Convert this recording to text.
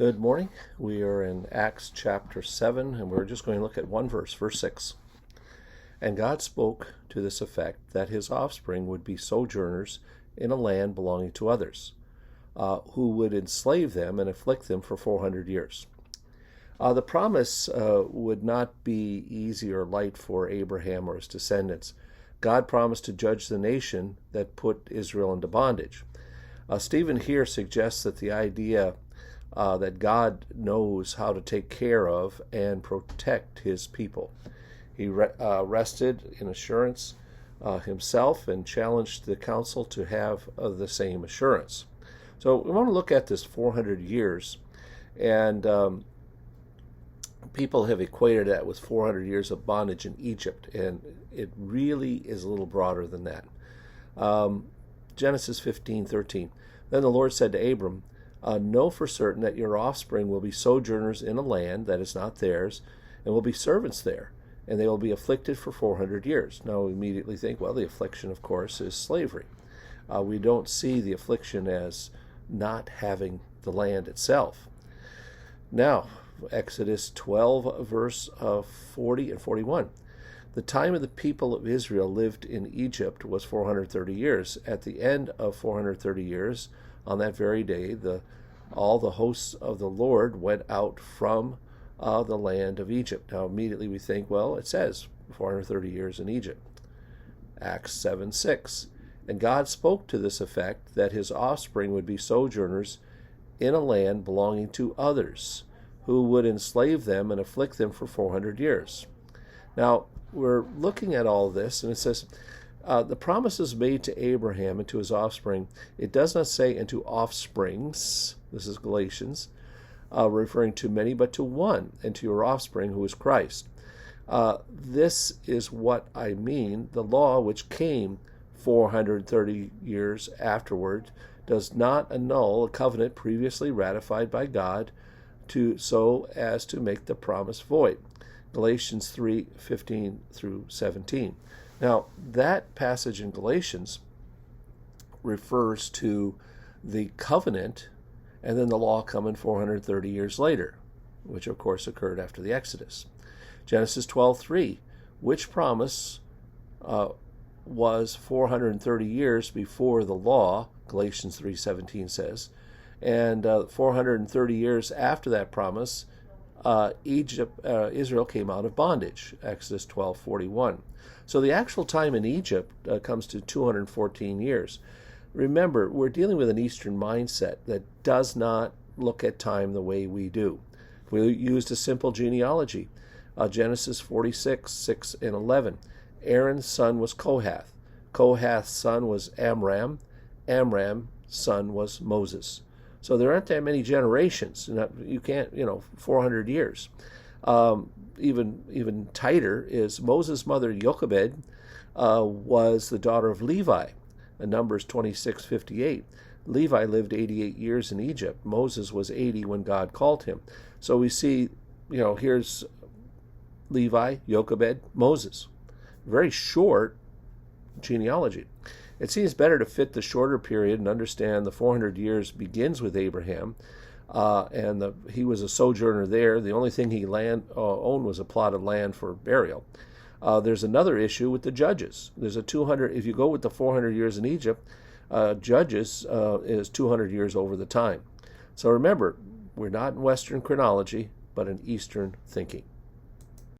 Good morning. We are in Acts chapter 7, and we're just going to look at one verse, verse 6. And God spoke to this effect, that his offspring would be sojourners in a land belonging to others, who would enslave them and afflict them for 400 years. The promise would not be easy or light for Abraham or his descendants. God promised to judge the nation that put Israel into bondage. Stephen here suggests that the idea that God knows how to take care of and protect his people. He rested in assurance himself and challenged the council to have the same assurance. So we want to look at this 400 years, and people have equated that with 400 years of bondage in Egypt, and it really is a little broader than that. Genesis 15:13. Then the Lord said to Abram, know for certain that your offspring will be sojourners in a land that is not theirs, and will be servants there, and they will be afflicted for 400 years. Now we immediately think, well, the affliction, of course, is slavery. We don't see the affliction as not having the land itself. Now, Exodus 12, verse 40 and 41. The time of the people of Israel lived in Egypt was 430 years. At the end of 430 years, on that very day, all the hosts of the Lord went out from the land of Egypt. Now, immediately we think, well, it says 430 years in Egypt. Acts 7:6. And God spoke to this effect, that his offspring would be sojourners in a land belonging to others, who would enslave them and afflict them for 400 years. Now, we're looking at all this, and it says, the promises made to Abraham and to his offspring, it does not say and to offsprings, this is Galatians, referring to many, but to one, and to your offspring, who is Christ. This is what I mean. The law, which came 430 years afterward, does not annul a covenant previously ratified by God so as to make the promise void. Galatians 3:15 through 17. Now, that passage in Galatians refers to the covenant and then the law coming 430 years later, which of course occurred after the Exodus. Genesis 12:3, which promise was 430 years before the law, Galatians 3:17 says, and 430 years after that promise, Israel came out of bondage, Exodus 12:41. So the actual time in Egypt comes to 214 years. Remember, we're dealing with an Eastern mindset that does not look at time the way we do. We used a simple genealogy. Genesis 46:6 and 11. Aaron's son was Kohath. Kohath's son was Amram. Amram's son was Moses. So there aren't that many generations. You can't, 400 years. Even tighter is Moses' mother Jochebed was the daughter of Levi. In Numbers 26:58. Levi lived 88 years in Egypt. Moses was 80 when God called him. So we see, here's Levi, Jochebed, Moses. Very short genealogy. It seems better to fit the shorter period and understand the 400 years begins with Abraham, and he was a sojourner there. The only thing he owned was a plot of land for burial. There's another issue with the judges. There's a 200. If you go with the 400 years in Egypt, Judges is 200 years over the time. So remember, we're not in Western chronology, but in Eastern thinking.